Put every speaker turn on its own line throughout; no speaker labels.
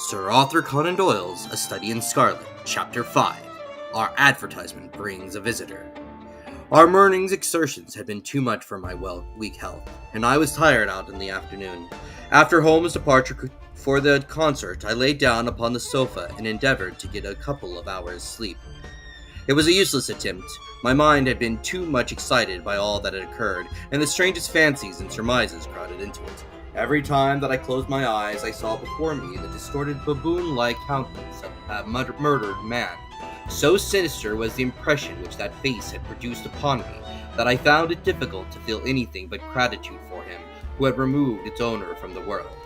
Sir Arthur Conan Doyle's A Study in Scarlet, Chapter 5. Our advertisement brings a visitor. Our morning's exertions had been too much for my weak health, and I was tired out in the afternoon. After Holmes' departure for the concert, I lay down upon the sofa and endeavored to get a couple of hours' sleep. It was a useless attempt. My mind had been too much excited by all that had occurred, and the strangest fancies and surmises crowded into it. Every time that I closed my eyes, I saw before me the distorted baboon-like countenance of a murdered man. So sinister was the impression which that face had produced upon me, that I found it difficult to feel anything but gratitude for him who had removed its owner from the world.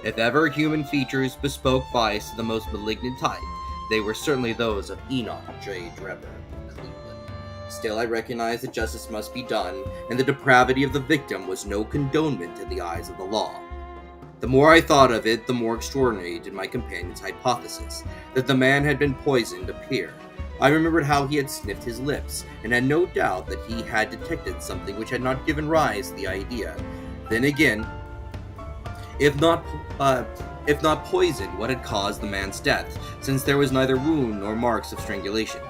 If ever human features bespoke vice of the most malignant type, they were certainly those of Enoch J. Drebber, Cleveland. Still, I recognized that justice must be done, and the depravity of the victim was no condonement in the eyes of the law. The more I thought of it, the more extraordinary did my companion's hypothesis, that the man had been poisoned, appear. I remembered how he had sniffed his lips, and had no doubt that he had detected something which had not given rise to the idea. Then again, if not poison, what had caused the man's death, since there was neither wound nor marks of strangulation?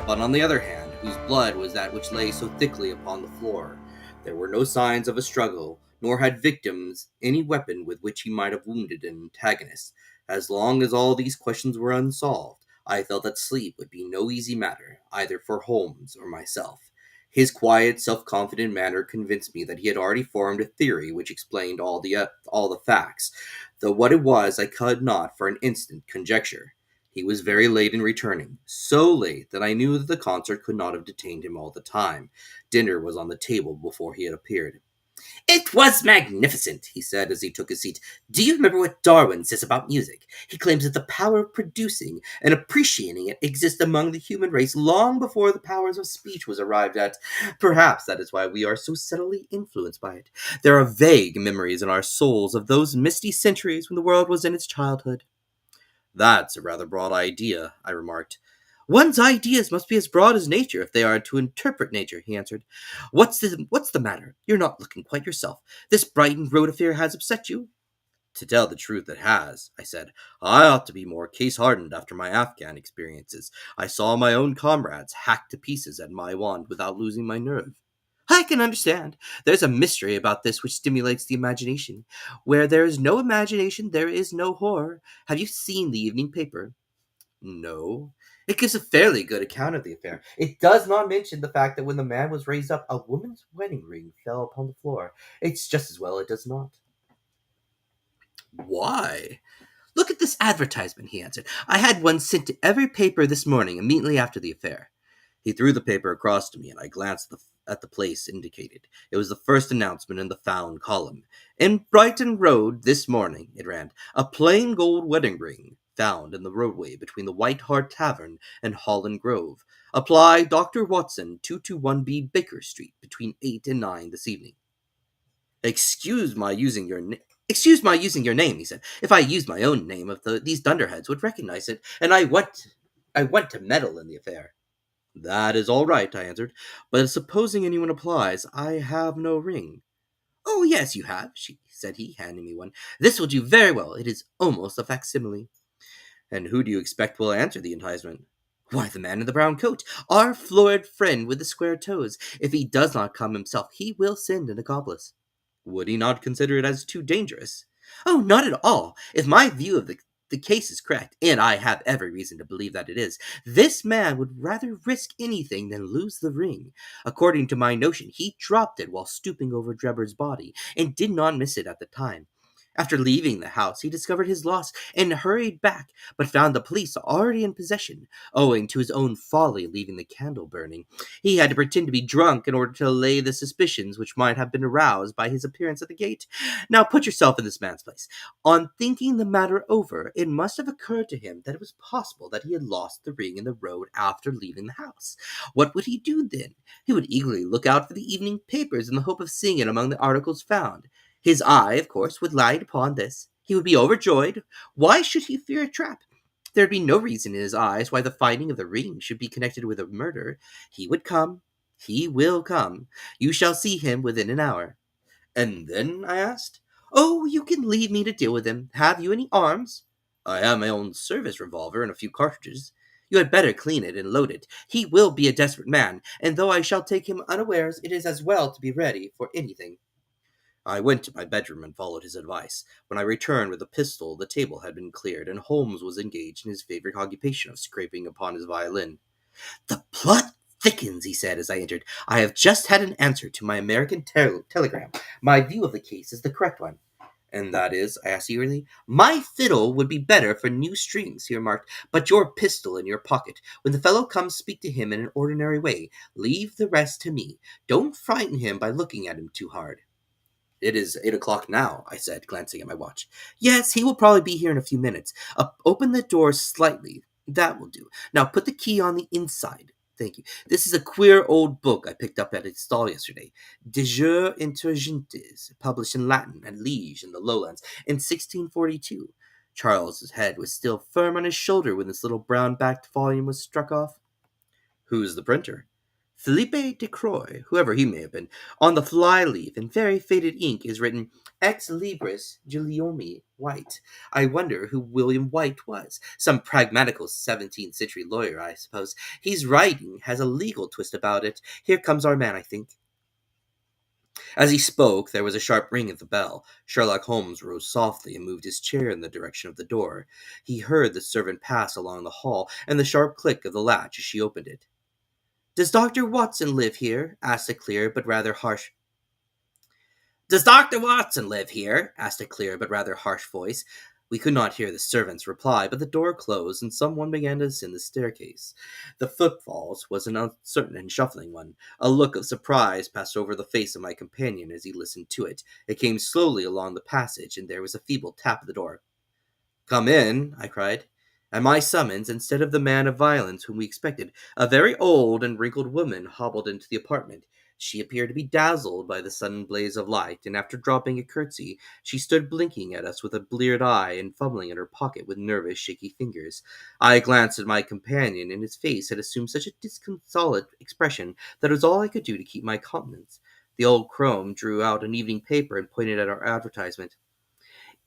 But on the other hand, whose blood was that which lay so thickly upon the floor? There were no signs of a struggle, nor had victims any weapon with which he might have wounded an antagonist. As long as all these questions were unsolved, I felt that sleep would be no easy matter, either for Holmes or myself. His quiet, self-confident manner convinced me that he had already formed a theory which explained all the facts, though what it was I could not for an instant conjecture. He was very late in returning, so late that I knew that the concert could not have detained him all the time. Dinner was on the table before he had appeared. "It was magnificent," he said as he took his seat. "Do you remember what Darwin says about music? He claims that the power of producing and appreciating it exists among the human race long before the powers of speech was arrived at. Perhaps that is why we are so subtly influenced by it. There are vague memories in our souls of those misty centuries when the world was in its childhood." "That's a rather broad idea," I remarked. "One's ideas must be as broad as nature if they are to interpret nature," he answered. What's the matter? You're not looking quite yourself. This Brighton Road affair has upset you?" "To tell the truth, it has," I said. "I ought to be more case-hardened after my Afghan experiences. I saw my own comrades hacked to pieces at my wand without losing my nerve." "I can understand. There's a mystery about this which stimulates the imagination. Where there is no imagination, there is no horror. Have you seen the evening paper?" "No." "It gives a fairly good account of the affair. It does not mention the fact that when the man was raised up, a woman's wedding ring fell upon the floor. It's just as well it does not." "Why?" "Look at this advertisement," he answered. "I had one sent to every paper this morning, immediately after the affair." He threw the paper across to me, and I glanced at the place indicated. It was the first announcement in the found column. "In Brighton Road this morning," it ran, "a plain gold wedding ring found in the roadway between the White Hart Tavern and Holland Grove. Apply Dr. Watson, 221B Baker Street, between 8 and 9 this evening." "Excuse my using your name," he said. "If I used my own name, these dunderheads would recognize it, and I want to meddle in the affair." "That is all right," I answered. "But supposing anyone applies, I have no ring." "Oh, yes, you have," said he, handing me one. "This will do very well. It is almost a facsimile." "And who do you expect will answer the enticement?" "Why, the man in the brown coat, our florid friend with the square toes. If he does not come himself, he will send an accomplice." "Would he not consider it as too dangerous?" "Oh, not at all. If my view of the case is correct, and I have every reason to believe that it is, this man would rather risk anything than lose the ring. According to my notion, he dropped it while stooping over Drebber's body, and did not miss it at the time. After leaving the house, he discovered his loss and hurried back, but found the police already in possession, owing to his own folly leaving the candle burning. He had to pretend to be drunk in order to allay the suspicions which might have been aroused by his appearance at the gate. Now put yourself in this man's place. On thinking the matter over, it must have occurred to him that it was possible that he had lost the ring in the road after leaving the house. What would he do then? He would eagerly look out for the evening papers in the hope of seeing it among the articles found. His eye, of course, would light upon this. He would be overjoyed. Why should he fear a trap? There would be no reason in his eyes why the finding of the ring should be connected with a murder. He would come. He will come. You shall see him within an hour." "And then?" I asked. "Oh, you can leave me to deal with him. Have you any arms?" I have my own service revolver and a few cartridges. You had better clean it and load it. He will be a desperate man, and though I shall take him unawares, it is as well to be ready for anything. I went to my bedroom and followed his advice. When I returned with a pistol, the table had been cleared, and Holmes was engaged in his favorite occupation of scraping upon his violin. The plot thickens, he said as I entered. I have just had an answer to my American telegram. My view of the case is the correct one. And that is, I asked eagerly. My fiddle would be better for new strings, he remarked, but your pistol in your pocket. When the fellow comes, speak to him in an ordinary way. Leave the rest to me. Don't frighten him by looking at him too hard. It is 8 o'clock now, I said, glancing at my watch. Yes, he will probably be here in a few minutes. Open the door slightly. That will do. Now put the key on the inside. Thank you. This is a queer old book I picked up at its stall yesterday. De Jure Intelligentes, published in Latin at Liege in the Lowlands in 1642. Charles's head was still firm on his shoulder when this little brown-backed volume was struck off. Who's the printer? Philippe de Croix, whoever he may have been. On the fly-leaf, in very faded ink, is written Ex Libris Guillaume White. I wonder who William White was. Some pragmatical 17th century lawyer, I suppose. His writing has a legal twist about it. Here comes our man, I think. As he spoke, there was a sharp ring at the bell. Sherlock Holmes rose softly and moved his chair in the direction of the door. He heard the servant pass along the hall, and the sharp click of the latch as she opened it. Does Dr. Watson live here? Asked a clear but rather harsh. Does Dr. Watson live here? Asked a clear but rather harsh voice. We could not hear the servant's reply, but the door closed and someone began to ascend the staircase. The footfalls was an uncertain and shuffling one. A look of surprise passed over the face of my companion as he listened to it. It came slowly along the passage, and there was a feeble tap at the door. Come in, I cried. At my summons, instead of the man of violence whom we expected, a very old and wrinkled woman hobbled into the apartment. She appeared to be dazzled by the sudden blaze of light, and after dropping a curtsy, she stood blinking at us with a bleared eye and fumbling in her pocket with nervous, shaky fingers. I glanced at my companion, and his face had assumed such a disconsolate expression that it was all I could do to keep my countenance. The old crone drew out an evening paper and pointed at our advertisement.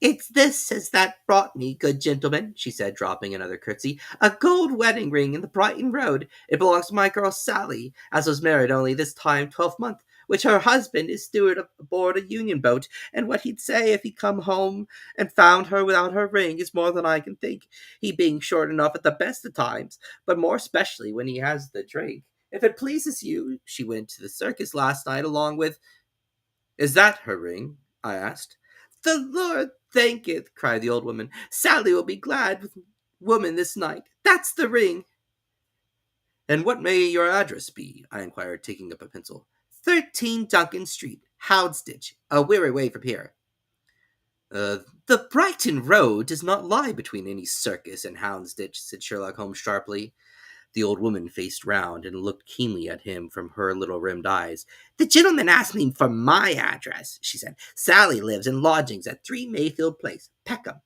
It's this as that brought me, good gentleman, she said, dropping another curtsy. A gold wedding ring in the Brighton Road. It belongs to my girl Sally, as was married only this time 12th, which her husband is steward aboard a Union boat, and what he'd say if he come home and found her without her ring is more than I can think, he being short enough at the best of times, but more especially when he has the drink. If it pleases you, she went to the circus last night along with— Is that her ring? I asked. The Lord thanketh, cried the old woman. Sally will be glad with woman this night. That's the ring. And what may your address be? I inquired, taking up a pencil. 13 Duncan Street, Houndsditch, a weary way from here. The Brighton Road does not lie between any circus and Houndsditch, said Sherlock Holmes sharply. The old woman faced round and looked keenly at him from her little rimmed eyes. The gentleman asked me for my address, she said. Sally lives in lodgings at 3 Mayfield Place, Peckham.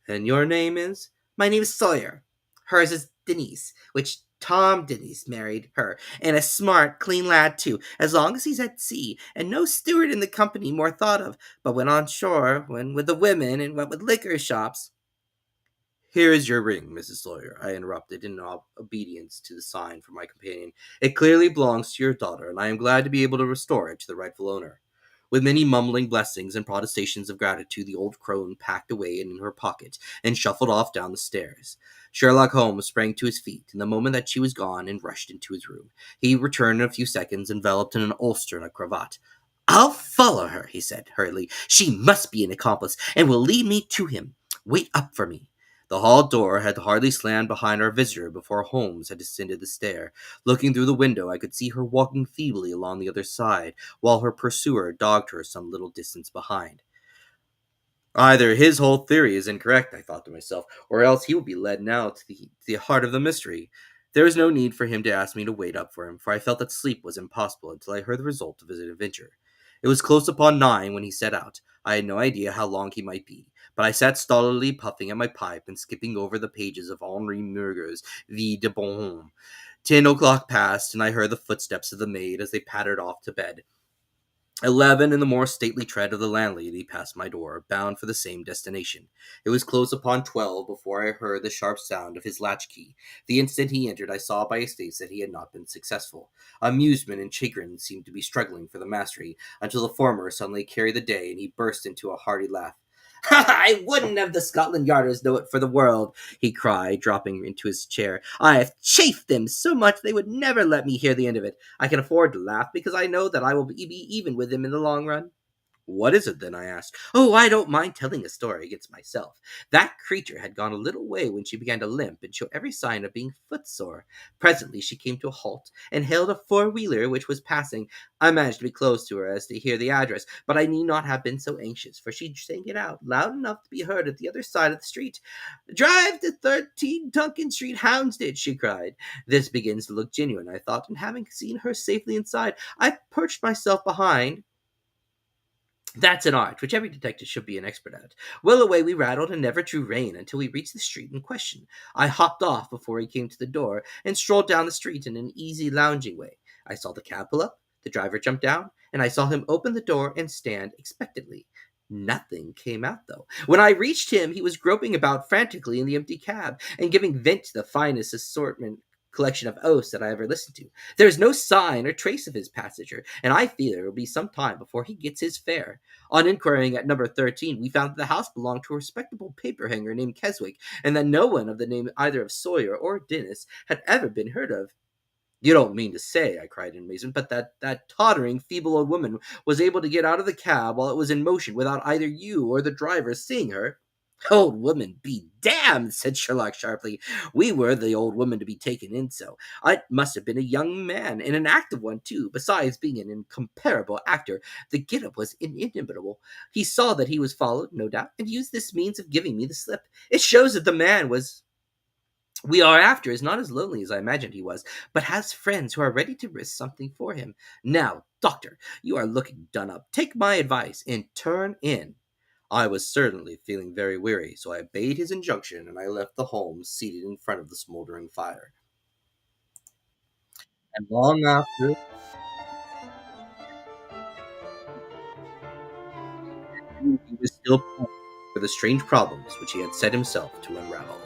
And your name is? My name is Sawyer. Hers is Denise, which Tom Denise married her, and a smart, clean lad, too, as long as he's at sea, and no steward in the company more thought of, but when on shore, when with the women, and went with liquor shops. Here is your ring, Mrs. Sawyer, I interrupted in obedience to the sign from my companion. It clearly belongs to your daughter, and I am glad to be able to restore it to the rightful owner. With many mumbling blessings and protestations of gratitude, the old crone packed away in her pocket and shuffled off down the stairs. Sherlock Holmes sprang to his feet in the moment that she was gone and rushed into his room. He returned in a few seconds, enveloped in an ulster and a cravat. I'll follow her, he said hurriedly. She must be an accomplice, and will lead me to him. Wait up for me. The hall door had hardly slammed behind our visitor before Holmes had descended the stair. Looking through the window, I could see her walking feebly along the other side, while her pursuer dogged her some little distance behind. Either his whole theory is incorrect, I thought to myself, or else he will be led now to the heart of the mystery. There was no need for him to ask me to wait up for him, for I felt that sleep was impossible until I heard the result of his adventure. It was close upon 9 when he set out. I had no idea how long he might be, but I sat stolidly puffing at my pipe and skipping over the pages of Henri Murger's Vie de Bonhomme. 10 o'clock passed, and I heard the footsteps of the maid as they pattered off to bed. 11 and the more stately tread of the landlady passed my door, bound for the same destination. It was close upon 12 before I heard the sharp sound of his latchkey. The instant he entered, I saw by his face that he had not been successful. Amusement and chagrin seemed to be struggling for the mastery, until the former suddenly carried the day, and he burst into a hearty laugh. I wouldn't have the Scotland Yarders know it for the world, he cried, dropping into his chair. I have chafed them so much they would never let me hear the end of it. I can afford to laugh because I know that I will be even with him in the long run. What is it then? I asked. Oh, I don't mind telling a story against myself. That creature had gone a little way when she began to limp and show every sign of being footsore. Presently she came to a halt and hailed a four-wheeler which was passing. I managed to be close to her as to hear the address, but I need not have been so anxious, for she sang it out, loud enough to be heard at the other side of the street. Drive to 13 Duncan Street, Houndsditch, she cried. This begins to look genuine, I thought, and having seen her safely inside, I perched myself behind. That's an art which every detective should be an expert at. Well, away we rattled and never drew rein until we reached the street in question. I hopped off before he came to the door and strolled down the street in an easy, lounging way. I saw the cab pull up, the driver jump down, and I saw him open the door and stand expectantly. Nothing came out, though. When I reached him, he was groping about frantically in the empty cab and giving vent to the finest assortment collection of oaths that I ever listened to. There is no sign or trace of his passenger, and I fear it will be some time before he gets his fare. On inquiring at number 13, we found that the house belonged to a respectable paperhanger named Keswick, and that no one of the name either of Sawyer or Dennis had ever been heard of. You don't mean to say, I cried in amazement, but that tottering, feeble old woman was able to get out of the cab while it was in motion without either you or the driver seeing her? Old woman be damned, said Sherlock sharply. We were the old woman to be taken in so. I must have been a young man, and an active one, too. Besides being an incomparable actor, the get-up was inimitable. He saw that he was followed, no doubt, and used this means of giving me the slip. It shows that the man was we are after is not as lonely as I imagined he was, but has friends who are ready to risk something for him. Now, doctor, you are looking done up. Take my advice and turn in. I was certainly feeling very weary, so I obeyed his injunction and I left the Holmes seated in front of the smoldering fire. And long after he was still pondering the strange problems which he had set himself to unravel.